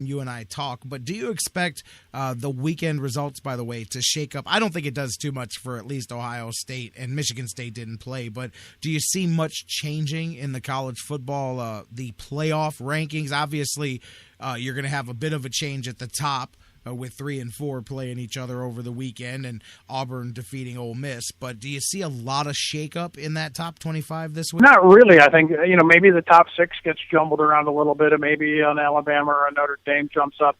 you and I talk, but do you expect the weekend results, by the way, to shake up? I don't think it does too much for at least Ohio State, and Michigan State didn't play, but do you see much changing in the college football, the playoff rankings? Obviously, you're going to have a bit of a change at the top with 3 and 4 playing each other over the weekend and Auburn defeating Ole Miss, but do you see a lot of shakeup in that top 25 this week? Not really. I think, maybe the top 6 gets jumbled around a little bit, and maybe an Alabama or a Notre Dame jumps up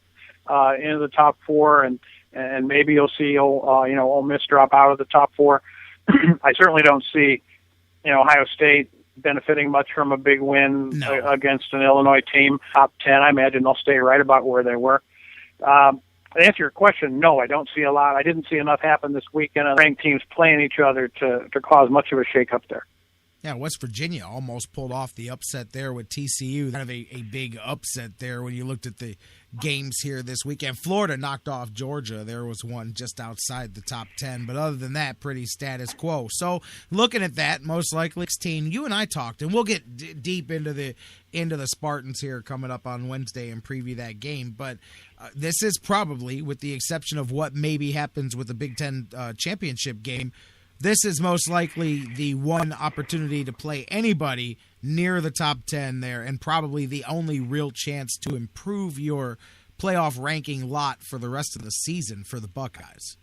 into the top 4, and maybe you'll see Ole Miss drop out of the top 4. I certainly don't see Ohio State benefiting much from a big win against an Illinois team. Top 10, I imagine they'll stay right about where they were. To answer your question, no, I don't see a lot. I didn't see enough happen this weekend of ranked teams playing each other to cause much of a shakeup there. Yeah, West Virginia almost pulled off the upset there with TCU. Kind of a big upset there when you looked at the games here this weekend. Florida knocked off Georgia. There was one just outside the top 10. But other than that, pretty status quo. So looking at that, most likely 16. You and I talked, and we'll get deep into the Spartans here coming up on Wednesday and preview that game. But this is probably, with the exception of what maybe happens with the Big Ten championship game, this is most likely the one opportunity to play anybody near the top 10 there, and probably the only real chance to improve your playoff ranking lot for the rest of the season for the Buckeyes.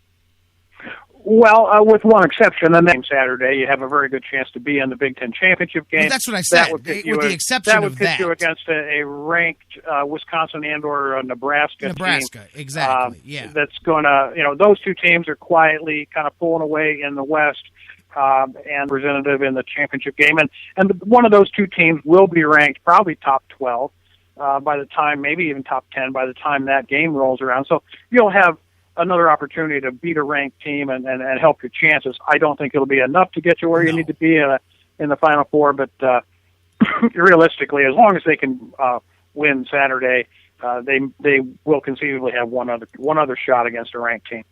Well, with one exception, and then Saturday you have a very good chance to be in the Big Ten championship game. Well, that's what I said. With the exception that would pit you against a ranked Wisconsin and/or Nebraska team. Exactly. Yeah, that's going to, those two teams are quietly kind of pulling away in the West, and representative in the championship game, and one of those two teams will be ranked probably top 12 by the time, maybe even top 10 by the time that game rolls around. So you'll have another opportunity to beat a ranked team and help your chances. I don't think it'll be enough to get you where you need to be in the Final Four, but realistically, as long as they can win Saturday, they will conceivably have one other shot against a ranked team.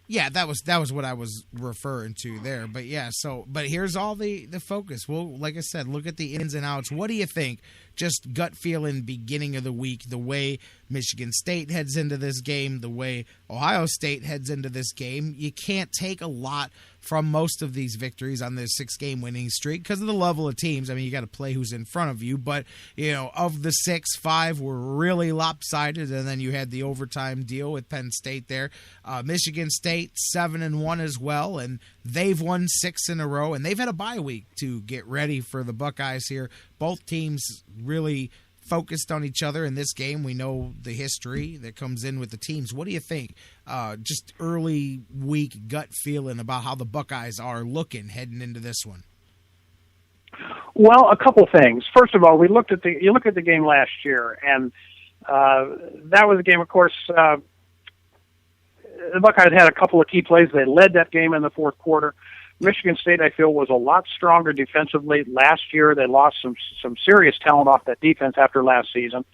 Yeah, that was what I was referring to there. But yeah, but here's all the focus. Well, like I said, look at the ins and outs. What do you think? Just gut feeling beginning of the week, the way Michigan State heads into this game, the way Ohio State heads into this game. You can't take a lot from most of these victories on this 6-game winning streak because of the level of teams. I mean, you got to play who's in front of you. But, of the 6, 5 were really lopsided, and then you had the overtime deal with Penn State there. Michigan State, 7-1 as well, and they've won 6 in a row, and they've had a bye week to get ready for the Buckeyes here. Both teams really focused on each other in this game. We know the history that comes in with the teams. What do you think? Just early week gut feeling about how the Buckeyes are looking heading into this one. Well, a couple things. First of all, you look at the game last year, and that was a game, of course, the Buckeyes had a couple of key plays. They led that game in the fourth quarter. Michigan State, I feel, was a lot stronger defensively last year. They lost some serious talent off that defense after last season.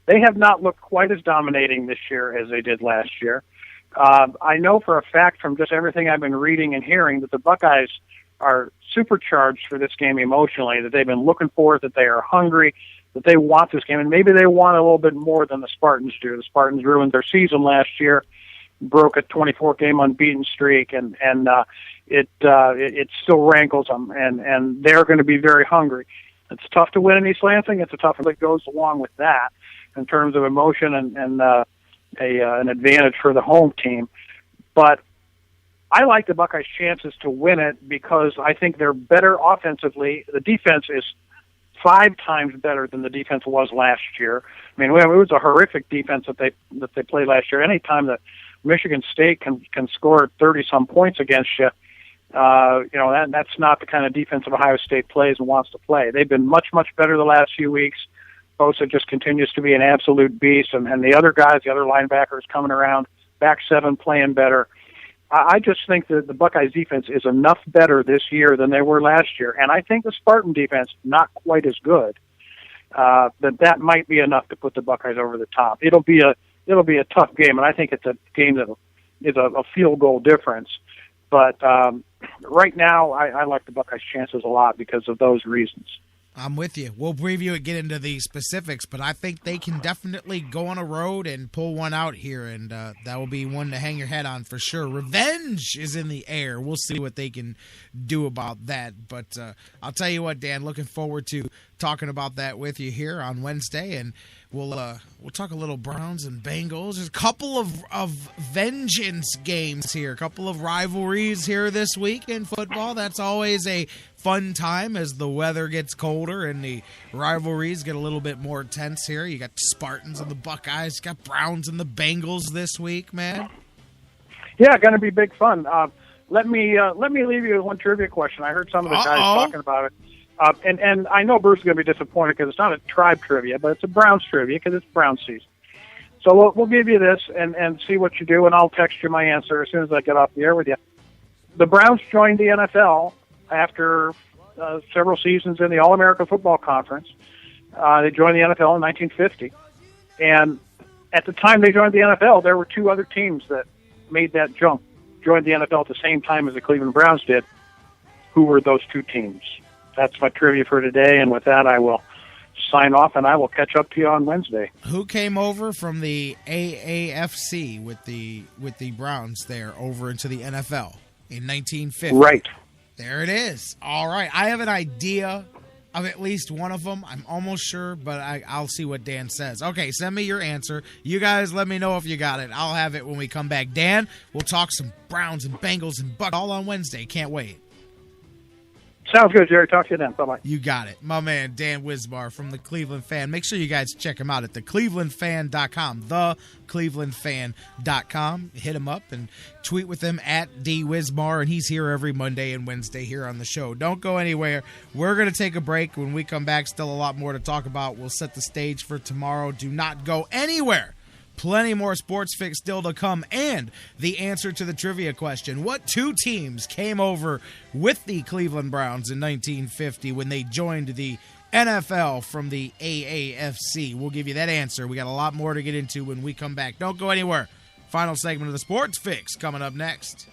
They have not looked quite as dominating this year as they did last year. I know for a fact from just everything I've been reading and hearing that the Buckeyes are supercharged for this game emotionally, that they've been looking for it, that they are hungry, that they want this game, and maybe they want a little bit more than the Spartans do. The Spartans ruined their season last year, broke a 24-game unbeaten streak, and it still rankles them, and they're going to be very hungry. It's tough to win in East Lansing. It's a tough one that goes along with that in terms of emotion and an advantage for the home team. But I like the Buckeyes' chances to win it because I think they're better offensively. The defense is 5 times better than the defense was last year. I mean, it was a horrific defense that they played last year. Anytime that Michigan State can score 30-some points against you, that's not the kind of defense that Ohio State plays and wants to play. They've been much, much better the last few weeks. Bosa just continues to be an absolute beast, and the other guys, the other linebackers coming around, back 7 playing better. I just think that the Buckeyes defense is enough better this year than they were last year, and I think the Spartan defense not quite as good. That might be enough to put the Buckeyes over the top. It'll be a tough game, and I think it's a game that is a field goal difference. But right now, I like the Buckeyes' chances a lot because of those reasons. I'm with you. We'll preview it, get into the specifics, but I think they can definitely go on a road and pull one out here, and that will be one to hang your head on for sure. Revenge is in the air. We'll see what they can do about that. But I'll tell you what, Dan, looking forward to talking about that with you here on Wednesday, and we'll talk a little Browns and Bengals. There's a couple of vengeance games here, a couple of rivalries here this week in football. That's always a fun time as the weather gets colder and the rivalries get a little bit more tense here. You got the Spartans and the Buckeyes, you got Browns and the Bengals this week, man. Yeah, going to be big fun. Let me leave you with one trivia question. I heard some of the guys talking about it. And I know Bruce is going to be disappointed because it's not a tribe trivia, but it's a Browns trivia because it's Browns season. So we'll give you this and see what you do, and I'll text you my answer as soon as I get off the air with you. The Browns joined the NFL after several seasons in the All-American Football Conference. They joined the NFL in 1950. And at the time they joined the NFL, there were two other teams that made that jump, joined the NFL at the same time as the Cleveland Browns did. Who were those two teams? That's my trivia for today, and with that I will sign off, and I will catch up to you on Wednesday. Who came over from the AAFC with the Browns there over into the NFL in 1950? Right. There it is. All right. I have an idea of at least one of them. I'm almost sure, but I'll see what Dan says. Okay, send me your answer. You guys let me know if you got it. I'll have it when we come back. Dan, we'll talk some Browns and Bengals and Buck all on Wednesday. Can't wait. Sounds good, Jerry. Talk to you then. Bye-bye. You got it. My man, Dan Wismar from The Cleveland Fan. Make sure you guys check him out at theclevelandfan.com. Theclevelandfan.com. Hit him up and tweet with him at DWismar, and he's here every Monday and Wednesday here on the show. Don't go anywhere. We're going to take a break. When we come back, still a lot more to talk about. We'll set the stage for tomorrow. Do not go anywhere. Plenty more Sports Fix still to come, and the answer to the trivia question. What two teams came over with the Cleveland Browns in 1950 when they joined the NFL from the AAFC? We'll give you that answer. We got a lot more to get into when we come back. Don't go anywhere. Final segment of the Sports Fix coming up next.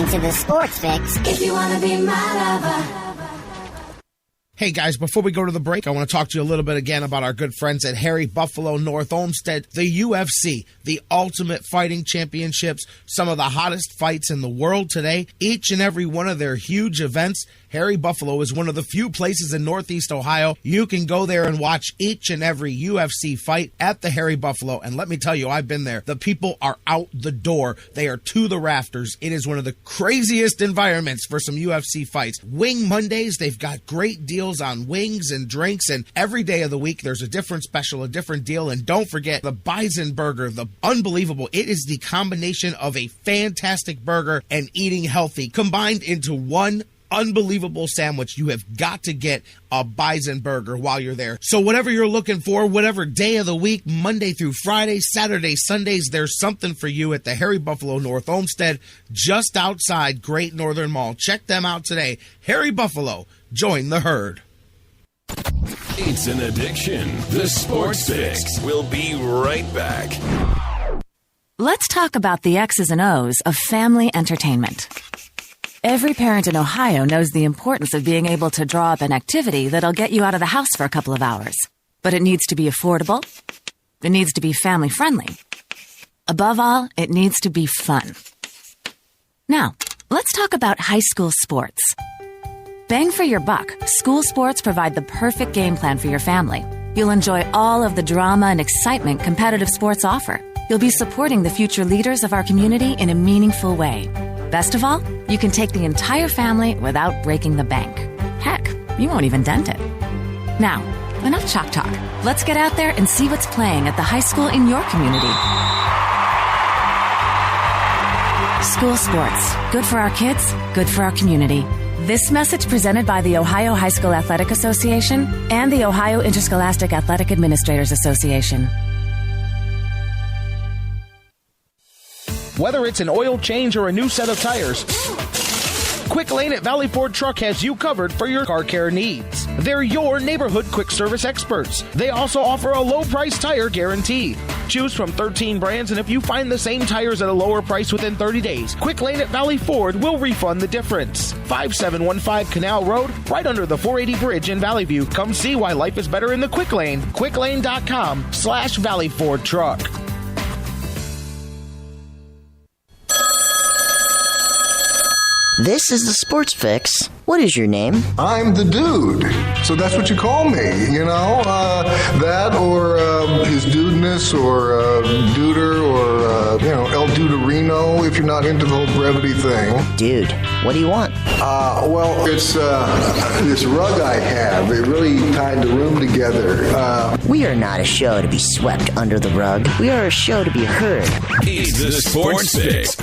To the Sports Fix if you want to be my lover. Hey guys, before we go to the break, I want to talk to you a little bit again about our good friends at Harry Buffalo North Olmsted, the UFC, the Ultimate Fighting Championships, some of the hottest fights in the world today. Each and every one of their huge events, Harry Buffalo is one of the few places in Northeast Ohio you can go there and watch each and every UFC fight at the Harry Buffalo. And let me tell you, I've been there. The people are out the door. They are to the rafters. It is one of the craziest environments for some UFC fights. Wing Mondays, they've got great deals on wings and drinks, and every day of the week there's a different special, a different deal. And don't forget the Bison Burger, the unbelievable. It is the combination of a fantastic burger and eating healthy combined into one unbelievable sandwich. You have got to get a Bison Burger while you're there. So whatever you're looking for, whatever day of the week, Monday through Friday, Saturday, Sundays, there's something for you at the Harry Buffalo North Olmsted, just outside Great Northern Mall. Check them out today. Harry Buffalo, join the herd. It's an addiction. The Sports Fix. We'll be right back. Let's talk about the X's and O's of family entertainment. Every parent in Ohio knows the importance of being able to draw up an activity that'll get you out of the house for a couple of hours. But it needs to be affordable. It needs to be family-friendly. Above all, it needs to be fun. Now, let's talk about high school sports. Bang for your buck, school sports provide the perfect game plan for your family. You'll enjoy all of the drama and excitement competitive sports offer. You'll be supporting the future leaders of our community in a meaningful way. Best of all, you can take the entire family without breaking the bank. Heck, you won't even dent it. Now, enough chalk talk. Let's get out there and see what's playing at the high school in your community. School sports. Good for our kids, good for our community. This message presented by the Ohio High School Athletic Association and the Ohio Interscholastic Athletic Administrators Association. Whether it's an oil change or a new set of tires, Quick Lane at Valley Ford Truck has you covered for your car care needs. They're your neighborhood quick service experts. They also offer a low price tire guarantee. Choose from 13 brands, and if you find the same tires at a lower price within 30 days, Quick Lane at Valley Ford will refund the difference. 5715 Canal Road, right under the 480 bridge in Valley View. Come see why life is better in the Quick Lane. quicklane.com/Valley Ford Truck. This is the Sports Fix. What is your name? I'm the dude. So that's what you call me, you know? That or his dudeness or duder or, El Duderino if you're not into the whole brevity thing. Dude, what do you want? Well, it's this rug I have. It really tied the room together. We are not a show to be swept under the rug. We are a show to be heard. It's the Sports Fix.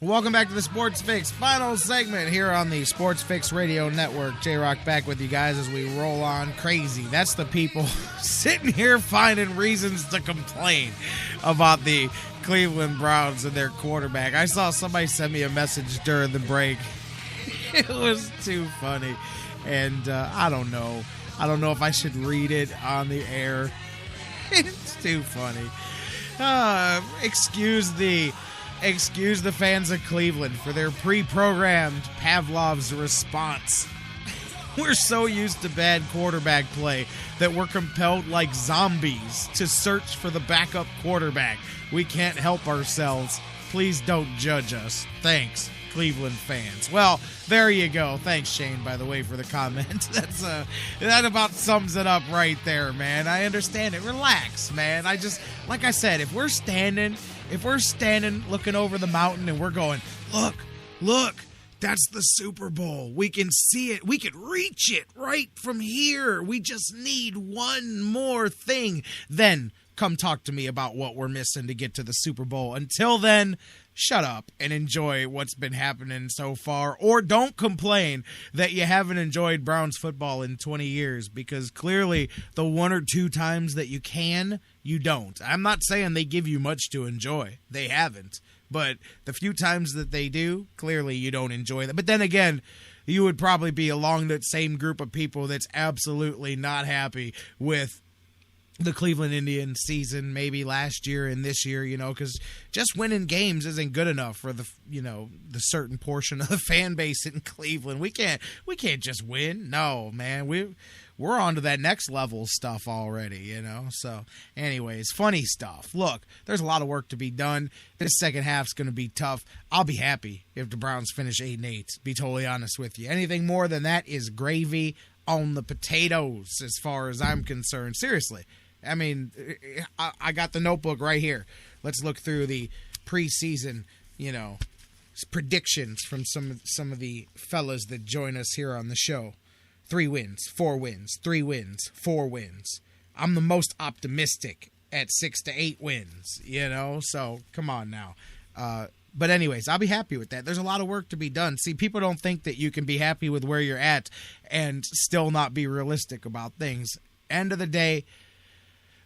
Welcome back to the Sports Fix, final segment here on the Sports Fix Radio Network. J-Rock back with you guys as we roll on crazy. That's the people sitting here finding reasons to complain about the Cleveland Browns and their quarterback. I saw somebody send me a message during the break. It was too funny. And I don't know. I don't know if I should read it on the air. It's too funny. Excuse the fans of Cleveland for their pre-programmed Pavlov's response. We're so used to bad quarterback play that we're compelled like zombies to search for the backup quarterback. We can't help ourselves. Please don't judge us. Thanks, Cleveland fans. Well, there you go. Thanks, Shane, by the way, for the comment. That about sums it up right there, man. I understand it. Relax, man. Like I said, if we're standing looking over the mountain and we're going, look, that's the Super Bowl. We can see it. We could reach it right from here. We just need one more thing. Then come talk to me about what we're missing to get to the Super Bowl. Until then, shut up and enjoy what's been happening so far. Or don't complain that you haven't enjoyed Browns football in 20 years, because clearly the one or two times that you can, you don't. I'm not saying they give you much to enjoy. They haven't. But the few times that they do, clearly you don't enjoy them. But then again, you would probably be along that same group of people that's absolutely not happy with the Cleveland Indians season, maybe last year and this year, because just winning games isn't good enough for the certain portion of the fan base in Cleveland. We can't just win. No, man, we're on to that next level stuff already, So, anyways, funny stuff. Look, there's a lot of work to be done. This second half's going to be tough. I'll be happy if the Browns finish 8-8, be totally honest with you. Anything more than that is gravy on the potatoes as far as I'm concerned. Seriously. I mean, I got the notebook right here. Let's look through the preseason, predictions from some of the fellas that join us here on the show. 3 wins, 4 wins, 3 wins, 4 wins. I'm the most optimistic at 6 to 8 wins, So come on now. But anyways, I'll be happy with that. There's a lot of work to be done. See, people don't think that you can be happy with where you're at and still not be realistic about things. End of the day,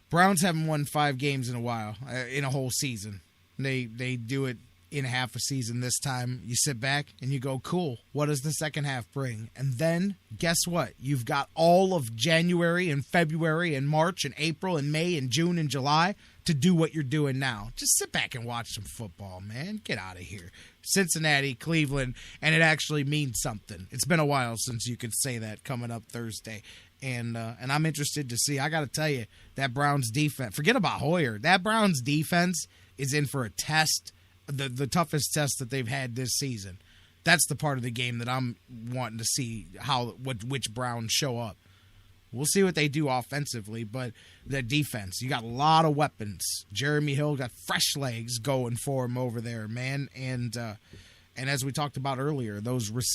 Browns haven't won 5 games in a while, in a whole season. They do it in half a season this time. You sit back and you go, cool, what does the second half bring? And then, guess what? You've got all of January and February and March and April and May and June and July to do what you're doing now. Just sit back and watch some football, man. Get out of here. Cincinnati, Cleveland, and it actually means something. It's been a while since you could say that coming up Thursday. And I'm interested to see. I got to tell you, that Browns defense, forget about Hoyer. That Browns defense is in for a test, the toughest test that they've had this season. That's the part of the game that I'm wanting to see which Browns show up. We'll see what they do offensively, but the defense, you got a lot of weapons. Jeremy Hill got fresh legs going for him over there, man. And as we talked about earlier, those